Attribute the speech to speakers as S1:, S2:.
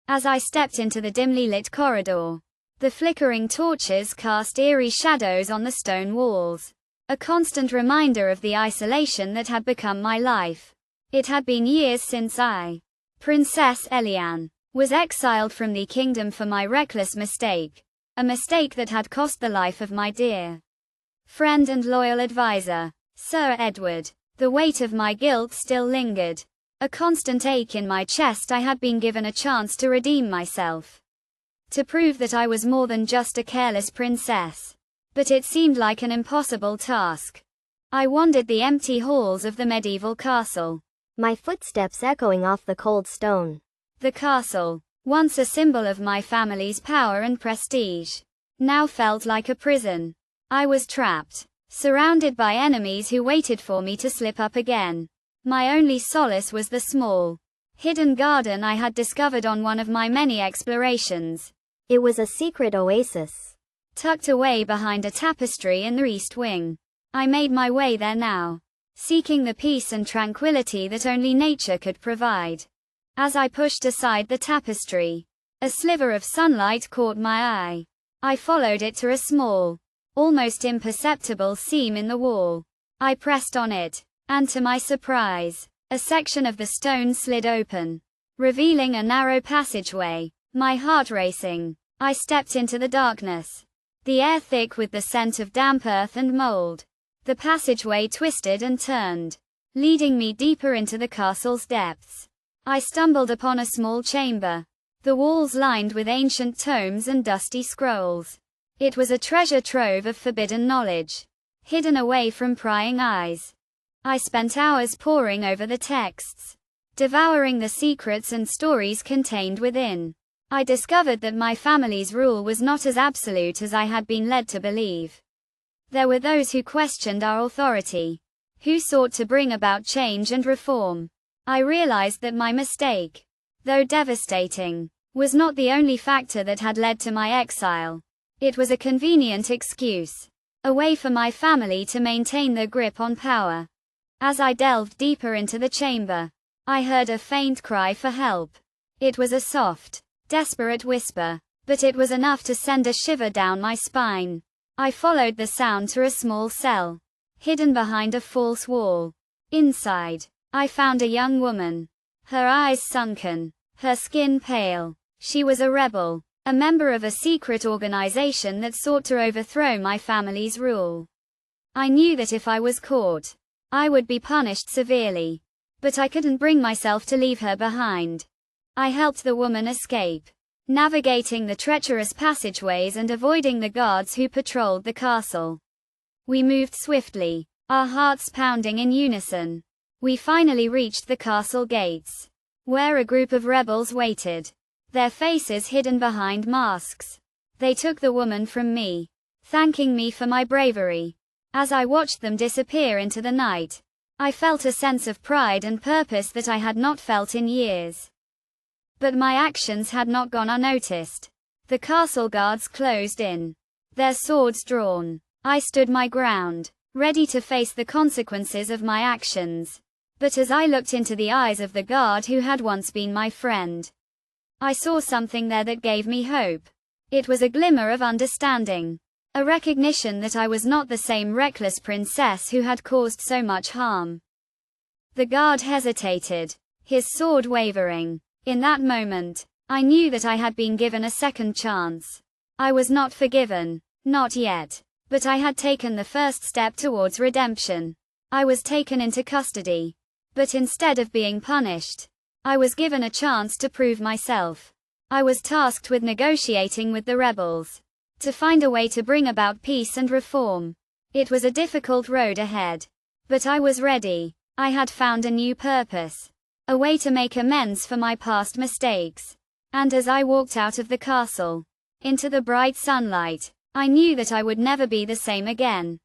S1: As I stepped into the dimly lit corridor, the flickering torches cast eerie shadows on the stone walls, a constant reminder of the isolation that had become my life. It had been years since I, Princess Elian, was exiled from the kingdom for my reckless mistake, a mistake that had cost the life of my dear friend and loyal advisor, Sir Edward. The weight of my guilt still lingered, a constant ache in my chest. I had been given a chance to redeem myself, to prove that I was more than just a careless princess. But it seemed like an impossible task. I wandered the empty halls of the medieval castle,
S2: my footsteps echoing off the cold stone.
S1: The castle, once a symbol of my family's power and prestige, now felt like a prison. I was trapped, surrounded by enemies who waited for me to slip up again. My only solace was the small, hidden garden I had discovered on one of my many explorations.
S2: It was a secret oasis,
S1: tucked away behind a tapestry in the east wing. I made my way there now, seeking the peace and tranquility that only nature could provide. As I pushed aside the tapestry, a sliver of sunlight caught my eye. I followed it to a small, almost imperceptible seam in the wall. I pressed on it, and to my surprise, a section of the stone slid open, revealing a narrow passageway. My heart racing, I stepped into the darkness, the air thick with the scent of damp earth and mold. The passageway twisted and turned, leading me deeper into the castle's depths. I stumbled upon a small chamber, the walls lined with ancient tomes and dusty scrolls. It was a treasure trove of forbidden knowledge, hidden away from prying eyes. I spent hours poring over the texts, devouring the secrets and stories contained within. I discovered that my family's rule was not as absolute as I had been led to believe. There were those who questioned our authority, who sought to bring about change and reform. I realized that my mistake, though devastating, was not the only factor that had led to my exile. It was a convenient excuse, a way for my family to maintain their grip on power. As I delved deeper into the chamber, I heard a faint cry for help. It was a soft, desperate whisper, but it was enough to send a shiver down my spine. I followed the sound to a small cell, hidden behind a false wall. Inside, I found a young woman, her eyes sunken, her skin pale. She was a rebel, a member of a secret organization that sought to overthrow my family's rule. I knew that if I was caught, I would be punished severely, but I couldn't bring myself to leave her behind. I helped the woman escape, navigating the treacherous passageways and avoiding the guards who patrolled the castle. We moved swiftly, our hearts pounding in unison. We finally reached the castle gates, where a group of rebels waited, their faces hidden behind masks. They took the woman from me, thanking me for my bravery. As I watched them disappear into the night, I felt a sense of pride and purpose that I had not felt in years. But my actions had not gone unnoticed. The castle guards closed in, their swords drawn. I stood my ground, ready to face the consequences of my actions. But as I looked into the eyes of the guard who had once been my friend, I saw something there that gave me hope. It was a glimmer of understanding, a recognition that I was not the same reckless princess who had caused so much harm. The guard hesitated, his sword wavering. In that moment, I knew that I had been given a second chance. I was not forgiven, not yet, but I had taken the first step towards redemption. I was taken into custody. But instead of being punished, I was given a chance to prove myself. I was tasked with negotiating with the rebels, to find a way to bring about peace and reform. It was a difficult road ahead, but I was ready. I had found a new purpose, a way to make amends for my past mistakes. And as I walked out of the castle, into the bright sunlight, I knew that I would never be the same again.